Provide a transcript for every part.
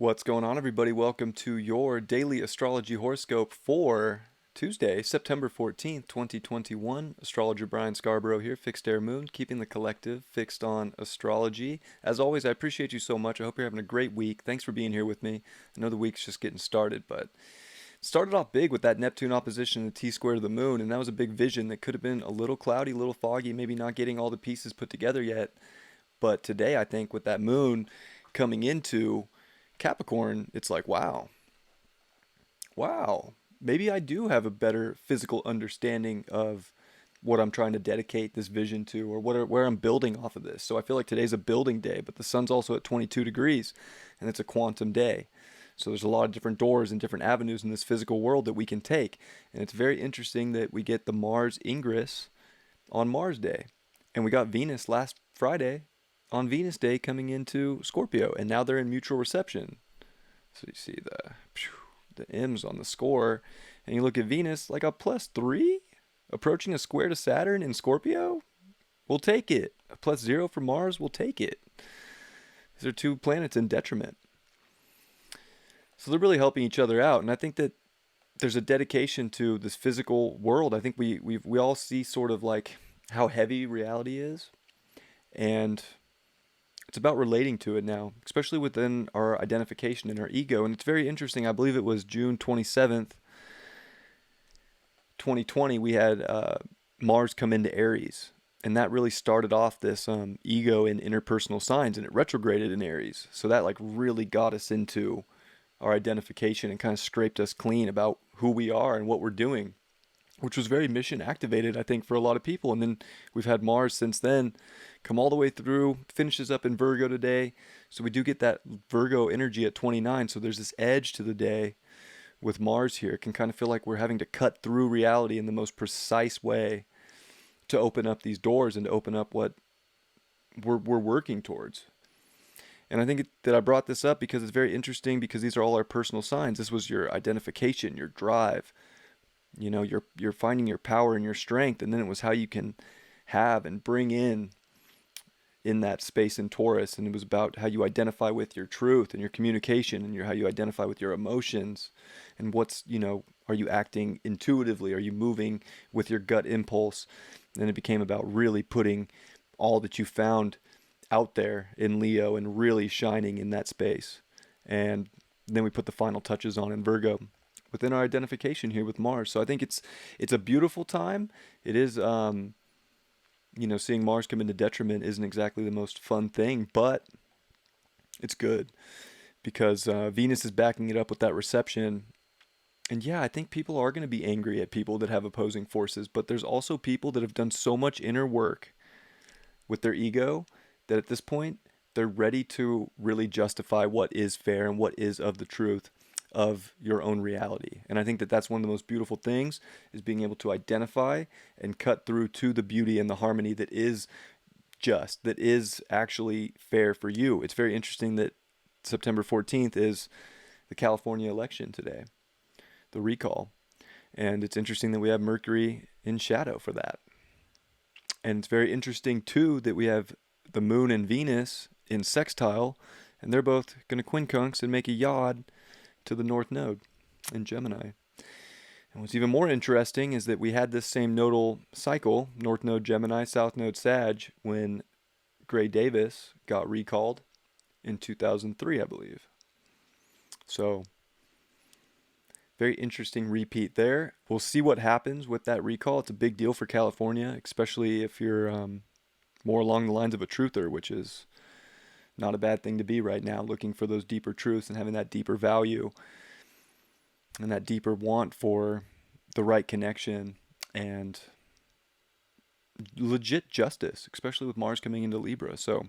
What's going on, everybody? Welcome to your daily astrology horoscope for Tuesday, September 14th, 2021. Astrologer Brian Scarborough here, Fixed Air Moon, keeping the collective fixed on astrology. As always, I appreciate you so much. I hope you're having a great week. Thanks for being here with me. I know the week's just getting started, but started off big with that Neptune opposition and the T-square to the moon, and that was a big vision that could have been a little cloudy, a little foggy, maybe not getting all the pieces put together yet. But today, I think with that moon coming into Capricorn, it's like, wow, maybe I do have a better physical understanding of what I'm trying to dedicate this vision to, or where I'm building off of this. So I feel like today's a building day, but the sun's also at 22 degrees, and it's a quantum day. So there's a lot of different doors and different avenues in this physical world that we can take. And it's very interesting that we get the Mars ingress on Mars Day. And we got Venus last Friday on Venus Day coming into Scorpio, and now they're in mutual reception. So you see the M's on the score, and you look at Venus like a +3, approaching a square to Saturn in Scorpio. We'll take it. A +0 for Mars, we'll take it. These are two planets in detriment. So they're really helping each other out, and I think that there's a dedication to this physical world. I think we all see sort of like how heavy reality is, and it's about relating to it now, especially within our identification and our ego. And it's very interesting. I believe it was June 27th, 2020, we had Mars come into Aries. And that really started off this ego and interpersonal signs, and it retrograded in Aries. So that like really got us into our identification and kind of scraped us clean about who we are and what we're doing, which was very mission activated, I think, for a lot of people. And then we've had Mars since then come all the way through, finishes up in Virgo today. So we do get that Virgo energy at 29. So there's this edge to the day with Mars here. It can kind of feel like we're having to cut through reality in the most precise way to open up these doors and to open up what we're working towards. And I think that I brought this up because it's very interesting, because these are all our personal signs. This was your identification, your drive. You know, you're finding your power and your strength, and then it was how you can have and bring in that space in Taurus, and it was about how you identify with your truth and your communication, and how you identify with your emotions, and are you acting intuitively? Are you moving with your gut impulse? And then it became about really putting all that you found out there in Leo and really shining in that space. And then we put the final touches on in Virgo within our identification here with Mars. So I think it's a beautiful time. It is, seeing Mars come into detriment isn't exactly the most fun thing, but it's good because Venus is backing it up with that reception. And yeah, I think people are going to be angry at people that have opposing forces, but there's also people that have done so much inner work with their ego that at this point, they're ready to really justify what is fair and what is of the truth of your own reality. And I think that that's one of the most beautiful things, is being able to identify and cut through to the beauty and the harmony that is just, that is actually fair for you. It's very interesting that September 14th is the California election today, the recall. And it's interesting that we have Mercury in shadow for that. And it's very interesting too that we have the moon and Venus in sextile, and they're both going to quincunx and make a yod to the North Node in Gemini. And what's even more interesting is that we had this same nodal cycle, North Node Gemini, South Node Sag, when Gray Davis got recalled in 2003, I believe. So, very interesting repeat there. We'll see what happens with that recall. It's a big deal for California, especially if you're more along the lines of a truther, which is not a bad thing to be right now, looking for those deeper truths and having that deeper value and that deeper want for the right connection and legit justice, especially with Mars coming into Libra. So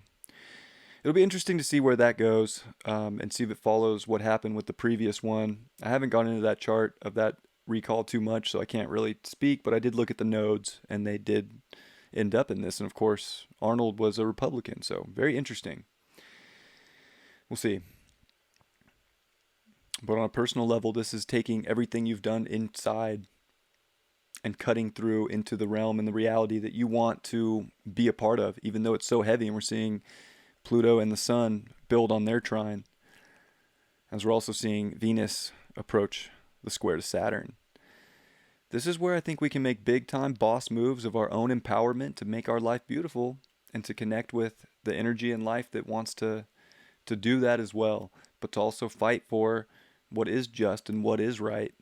it'll be interesting to see where that goes, and see if it follows what happened with the previous one. I haven't gone into that chart of that recall too much, so I can't really speak, but I did look at the nodes, and they did end up in this. And of course, Arnold was a Republican, so very interesting. We'll see. But on a personal level, this is taking everything you've done inside and cutting through into the realm and the reality that you want to be a part of, even though it's so heavy. And we're seeing Pluto and the Sun build on their trine. as we're also seeing Venus approach the square to Saturn. This is where I think we can make big time boss moves of our own empowerment to make our life beautiful and to connect with the energy in life that wants to do that as well, but to also fight for what is just and what is right,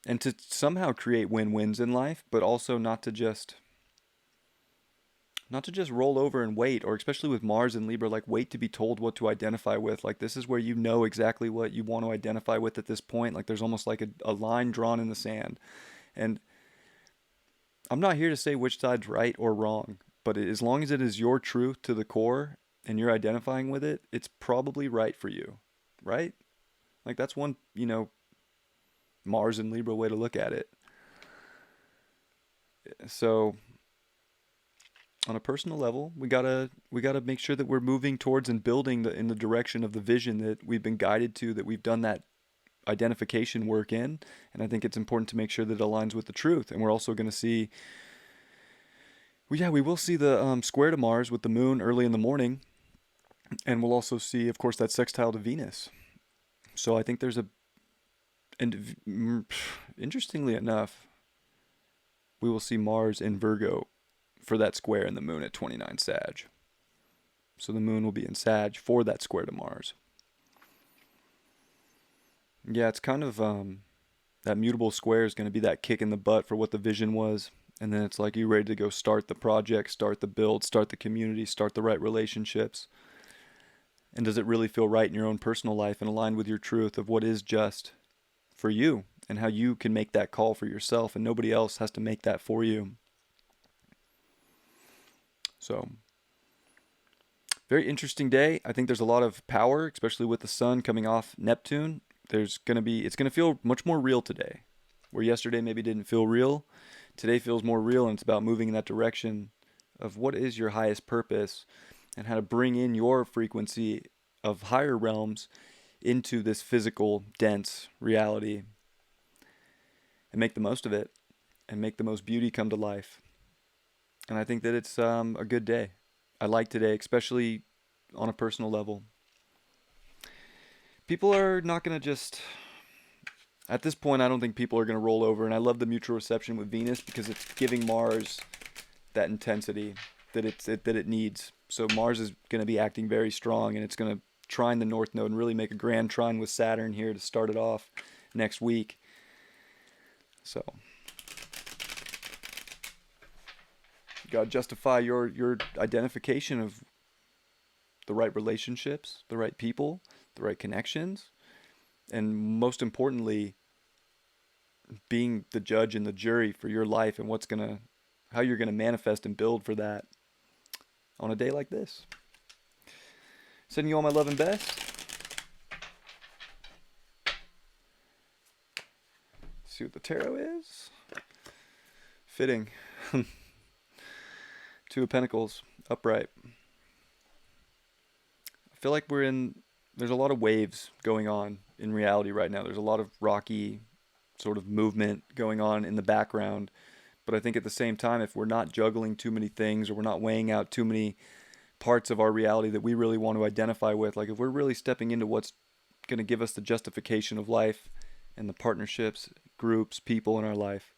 and to somehow create win-wins in life, but also not to just roll over and wait, or especially with Mars and Libra, like wait to be told what to identify with. Like this is where you know exactly what you want to identify with at this point. Like there's almost like a line drawn in the sand. And I'm not here to say which side's right or wrong, but as long as it is your truth to the core and you're identifying with it, it's probably right for you, right? Like that's one, Mars and Libra way to look at it. So on a personal level, we gotta make sure that we're moving towards and building in the direction of the vision that we've been guided to, that we've done that identification work in. And I think it's important to make sure that it aligns with the truth. And we're also going to see, well, yeah, we will see the square to Mars with the moon early in the morning, and we'll also see, of course, that sextile to Venus. So I think interestingly enough, we will see Mars in Virgo for that square and the moon at 29 Sag. So the moon will be in Sag for that square to Mars. Yeah, it's kind of that mutable square is going to be that kick in the butt for what the vision was. And then it's like you ready to go start the project, start the build, start the community, start the right relationships. And does it really feel right in your own personal life and align with your truth of what is just for you and how you can make that call for yourself and nobody else has to make that for you? So, very interesting day. I think there's a lot of power, especially with the sun coming off Neptune. It's going to feel much more real today. Where yesterday maybe didn't feel real, today feels more real, and it's about moving in that direction of what is your highest purpose and how to bring in your frequency of higher realms into this physical, dense reality and make the most of it and make the most beauty come to life. And I think that it's a good day. I like today, especially on a personal level. People are not going to just... At this point, I don't think people are going to roll over. And I love the mutual reception with Venus because it's giving Mars that intensity that it needs. So Mars is going to be acting very strong, and it's going to trine the North Node and really make a grand trine with Saturn here to start it off next week. So you got to justify your identification of the right relationships, the right people, the right connections, and most importantly, being the judge and the jury for your life and how you're gonna manifest and build for that on a day like this. Sending you all my love and best. See what the tarot is. Fitting. Two of Pentacles, upright. I feel like there's a lot of waves going on in reality right now. There's a lot of rocky sort of movement going on in the background. But I think at the same time, if we're not juggling too many things or we're not weighing out too many parts of our reality that we really want to identify with, like if we're really stepping into what's going to give us the justification of life and the partnerships, groups, people in our life,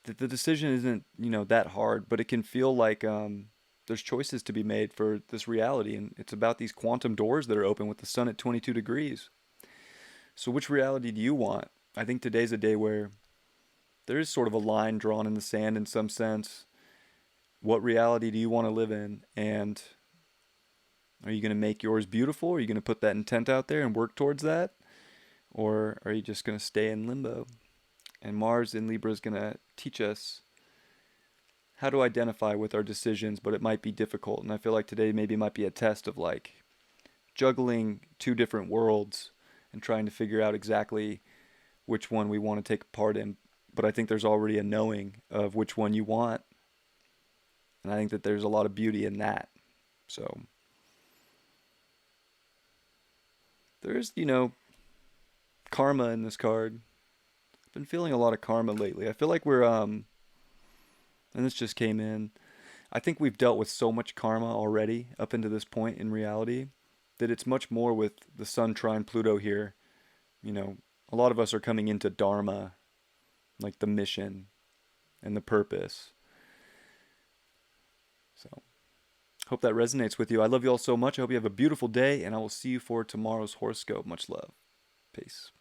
the decision isn't, that hard, but it can feel like there's choices to be made for this reality. And it's about these quantum doors that are open with the sun at 22 degrees. So which reality do you want? I think today's a day where there is sort of a line drawn in the sand in some sense. What reality do you want to live in? And are you going to make yours beautiful? Are you going to put that intent out there and work towards that? Or are you just going to stay in limbo? And Mars in Libra is going to teach us how to identify with our decisions, but it might be difficult. And I feel like today maybe might be a test of like juggling two different worlds and trying to figure out exactly which one we want to take part in. But I think there's already a knowing of which one you want. And I think that there's a lot of beauty in that. So there's, karma in this card. I've been feeling a lot of karma lately. I feel like we're, and this just came in, I think we've dealt with so much karma already up into this point in reality that it's much more with the Sun trine Pluto here. You know, a lot of us are coming into Dharma, like the mission and the purpose. So, hope that resonates with you. I love you all so much. I hope you have a beautiful day, and I will see you for tomorrow's horoscope. Much love. Peace.